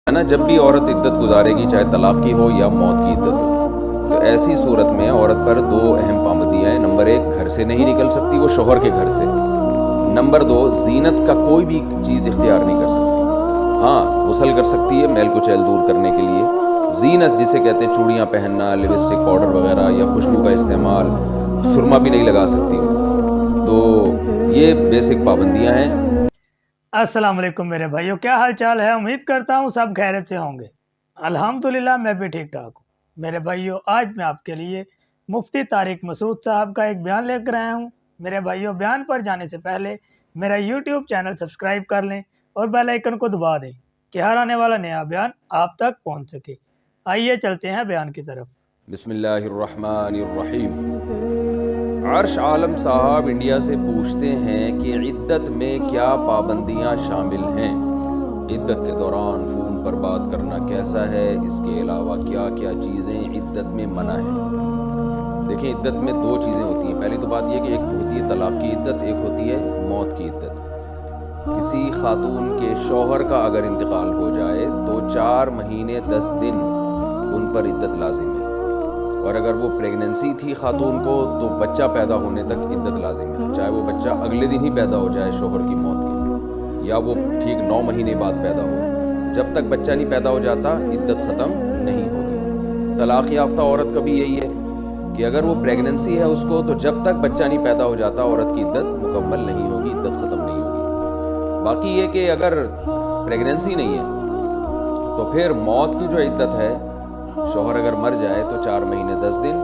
ہے نا، جب بھی عورت عدت گزارے گی، چاہے طلاق کی ہو یا موت کی عدت ہو، تو ایسی صورت میں عورت پر دو اہم پابندیاں ہیں۔ نمبر ایک، گھر سے نہیں نکل سکتی وہ شوہر کے گھر سے۔ نمبر دو، زینت کا کوئی بھی چیز اختیار نہیں کر سکتی۔ ہاں، غسل کر سکتی ہے میل کچیل دور کرنے کے لیے۔ زینت جسے کہتے ہیں چوڑیاں پہننا، لپسٹک، پاؤڈر وغیرہ یا خوشبو کا استعمال، سرما بھی نہیں لگا سکتی وہ۔ تو یہ بیسک پابندیاں ہیں۔ السلام علیکم میرے بھائیو، کیا حال چال ہے؟ امید کرتا ہوں سب خیریت سے ہوں گے۔ الحمدللہ میں بھی ٹھیک ٹھاک ہوں۔ میرے بھائیو، آج میں آپ کے لیے مفتی طارق مسعود صاحب کا ایک بیان لے کر آیا ہوں۔ میرے بھائیو، بیان پر جانے سے پہلے میرا یوٹیوب چینل سبسکرائب کر لیں اور بیل آئیکن کو دبا دیں کہ ہر آنے والا نیا بیان آپ تک پہنچ سکے۔ آئیے چلتے ہیں بیان کی طرف۔ بسم اللہ الرحمن الرحیم۔ عرش عالم صاحب انڈیا سے پوچھتے ہیں کہ عدت میں کیا پابندیاں شامل ہیں؟ عدت کے دوران فون پر بات کرنا کیسا ہے؟ اس کے علاوہ کیا کیا چیزیں عدت میں منع ہیں؟ دیکھیں، عدت میں دو چیزیں ہوتی ہیں۔ پہلی تو بات یہ کہ ایک ہوتی ہے طلاق کی عدت، ایک ہوتی ہے موت کی عدت۔ کسی خاتون کے شوہر کا اگر انتقال ہو جائے تو 4 مہینے 10 دن ان پر عدت لازم ہے، اور اگر وہ پریگننسی تھی خاتون کو تو بچہ پیدا ہونے تک عدت لازم ہے، چاہے وہ بچہ اگلے دن ہی پیدا ہو جائے شوہر کی موت کے، یا وہ ٹھیک 9 مہینے بعد پیدا ہو، جب تک بچہ نہیں پیدا ہو جاتا عدت ختم نہیں ہوگی۔ طلاق یافتہ عورت کا بھی یہی ہے کہ اگر وہ پریگننسی ہے اس کو، تو جب تک بچہ نہیں پیدا ہو جاتا عورت کی عدت مکمل نہیں ہوگی، عدت ختم نہیں ہوگی۔ باقی یہ کہ اگر پریگننسی نہیں ہے تو پھر موت کی جو عدت ہے، شوہر اگر مر جائے تو 4 مہینے 10 دن،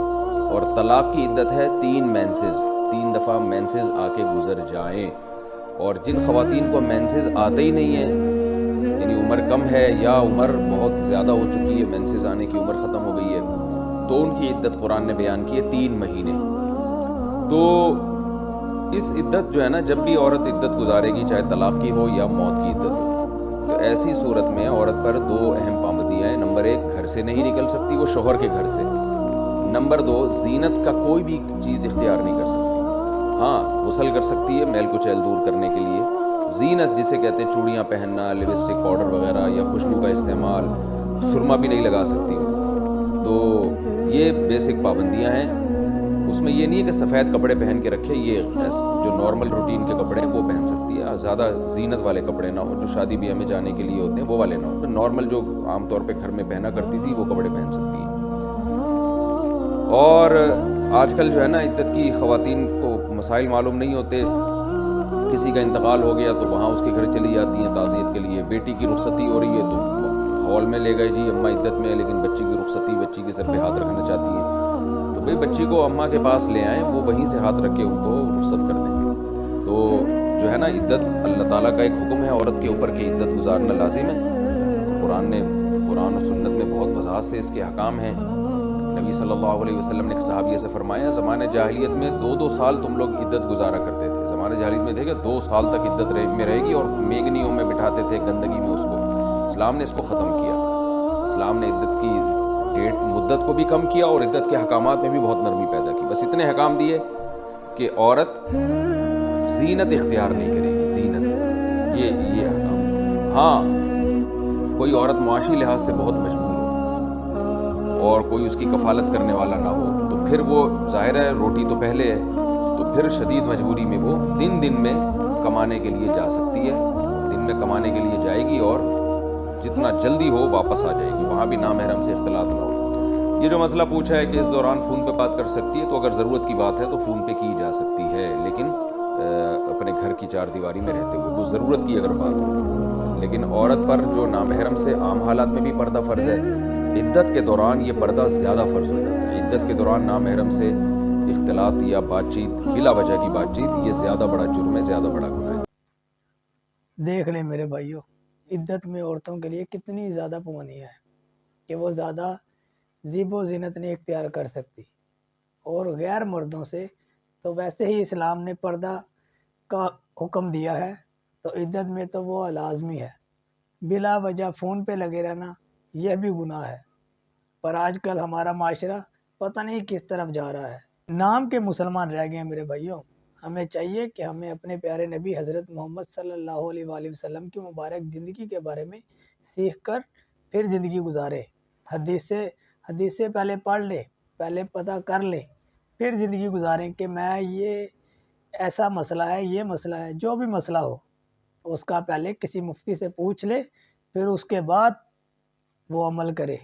اور طلاق کی عدت ہے 3 مینسز، 3 دفعہ مینسز آ کے گزر جائیں۔ اور جن خواتین کو مینسز آتے ہی نہیں ہیں، یعنی عمر کم ہے یا عمر بہت زیادہ ہو چکی ہے، مینسز آنے کی عمر ختم ہو گئی ہے، تو ان کی عدت قرآن نے بیان کی ہے 3 مہینے۔ تو اس عدت جو ہے نا، جب بھی عورت عدت گزارے گی، چاہے طلاق کی ہو یا موت کی عدت ہو، تو ایسی صورت میں عورت پر دو اہم پابندیاں ہیں۔ نمبر ایک، گھر سے نہیں نکل سکتی وہ شوہر کے گھر سے۔ نمبر دو، زینت کا کوئی بھی چیز اختیار نہیں کر سکتی۔ ہاں، غسل کر سکتی ہے میل کچیل دور کرنے کے لیے۔ زینت جسے کہتے ہیں چوڑیاں پہننا، لپسٹک، پاؤڈر وغیرہ یا خوشبو کا استعمال، سرما بھی نہیں لگا سکتی وہ۔ تو یہ بیسک پابندیاں ہیں۔ اس میں یہ نہیں ہے کہ سفید کپڑے پہن کے رکھے، یہ جو نارمل روٹین کے کپڑے ہیں وہ پہن سکتی ہے، زیادہ زینت والے کپڑے نہ ہو، جو شادی بیاہ میں جانے کے لیے ہوتے ہیں وہ والے نہ ہو، نارمل جو عام طور پہ گھر میں پہنا کرتی تھی وہ کپڑے پہن سکتی ہیں۔ اور آج کل جو ہے نا، عدت کی خواتین کو مسائل معلوم نہیں ہوتے، کسی کا انتقال ہو گیا تو وہاں اس کے گھر چلی جاتی ہیں تعزیت کے لیے، بیٹی کی رخصتی ہو رہی ہے تو ہال میں لے گئے، جی اماں عدت میں ہے لیکن بچی کی رخصتی، بچی کے سر پہ ہاتھ رکھنا چاہتی ہیں، تو بھئی بچی کو اماں کے پاس لے آئیں، وہ وہیں سے ہاتھ رکھ کے ان کو رخصت کر دیں۔ تو جو ہے نا، عدت اللہ تعالیٰ کا ایک حکم ہے عورت کے اوپر کہ عدت گزارنا لازم ہے۔ قرآن و سنت میں بہت وضاحت سے اس کے احکام ہیں۔ نبی صلی اللہ علیہ وسلم نے ایک صحابیہ سے فرمایا، زمانہ جاہلیت میں 2 سال تم لوگ عدت گزارا کرتے تھے۔ زمانہ جاہلیت میں تھے کہ 2 سال تک عدت میں رہے گی، اور میگنیوں میں بٹھاتے تھے گندگی میں اس کو۔ اسلام نے اس کو ختم کیا۔ اسلام نے عدت کی مدت کو بھی کم کیا اور عدت کے حکامات میں بھی بہت نرمی پیدا کی۔ بس اتنے حکام دیے کہ عورت زینت اختیار نہیں کرے گی، زینت، یہ حکام۔ ہاں، کوئی عورت معاشی لحاظ سے بہت مجبور ہو اور کوئی اس کی کفالت کرنے والا نہ ہو، تو پھر وہ ظاہر ہے روٹی تو پہلے ہے، تو پھر شدید مجبوری میں وہ دن میں کمانے کے لیے جا سکتی ہے، دن میں کمانے کے لیے جائے گی اور جتنا جلدی ہو واپس آ جائے گی، وہاں بھی نامحرم سے اختلاط نہ ہو۔ یہ جو مسئلہ پوچھا ہے کہ اس دوران فون پہ بات کر سکتی ہے، تو اگر ضرورت کی بات ہے تو فون پہ کی جا سکتی ہے، لیکن اپنے گھر کی 4 دیواری میں رہتے ہوئے کوئی ضرورت کی اگر بات ہو۔ لیکن عورت پر جو نامحرم سے عام حالات میں بھی پردہ فرض ہے، عدت کے دوران یہ پردہ زیادہ فرض ہو جاتا ہے۔ عدت کے دوران نامحرم سے اختلاط یا بات چیت، بلا وجہ کی بات چیت، یہ زیادہ بڑا جرم ہے، زیادہ بڑا گناہ ہے۔ دیکھ لیں میرے بھائیوں، عدت میں عورتوں کے لیے کتنی زیادہ پابندیاں ہیں کہ وہ زیادہ زیب و زینت نہیں اختیار کر سکتی، اور غیر مردوں سے تو ویسے ہی اسلام نے پردہ کا حکم دیا ہے، تو عدت میں تو وہ لازمی ہے۔ بلا وجہ فون پہ لگے رہنا یہ بھی گناہ ہے، پر آج کل ہمارا معاشرہ پتہ نہیں کس طرف جا رہا ہے۔ نام کے مسلمان رہ گئے ہیں میرے بھائیوں۔ ہمیں چاہیے کہ ہمیں اپنے پیارے نبی حضرت محمد صلی اللہ علیہ وآلہ وسلم کی مبارک زندگی کے بارے میں سیکھ کر پھر زندگی گزارے. حدیث سے پہلے پڑھ لے, پہلے پتہ کر لے, پھر زندگی گزاریں کہ میں یہ ایسا مسئلہ ہے, یہ مسئلہ ہے, جو بھی مسئلہ ہو اس کا پہلے کسی مفتی سے پوچھ لے, پھر اس کے بعد وہ عمل کرے.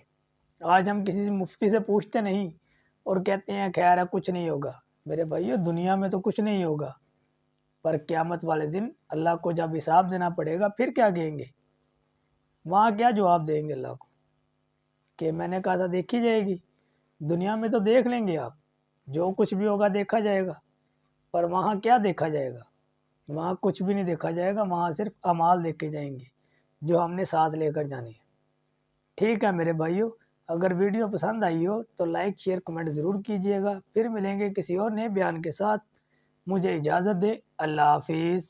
آج ہم کسی مفتی سے پوچھتے نہیں اور کہتے ہیں خیر ہے کچھ نہیں ہوگا. میرے بھائیو دنیا میں تو کچھ نہیں ہوگا, پر قیامت والے دن اللہ کو جب حساب دینا پڑے گا پھر کیا کہیں گے؟ وہاں کیا جواب دیں گے اللہ کو کہ میں نے کہا تھا دیکھی جائے گی. دنیا میں تو دیکھ لیں گے آپ, جو کچھ بھی ہوگا دیکھا جائے گا, پر وہاں کیا دیکھا جائے گا؟ وہاں کچھ بھی نہیں دیکھا جائے گا, وہاں صرف اعمال دیکھے جائیں گے جو ہم نے ساتھ لے کر جانے ہیں. ٹھیک ہے میرے بھائیو, اگر ویڈیو پسند آئی ہو تو لائک شیئر کمنٹ ضرور کیجیے گا. پھر ملیں گے کسی اور نئے بیان کے ساتھ. مجھے اجازت دے, اللہ حافظ.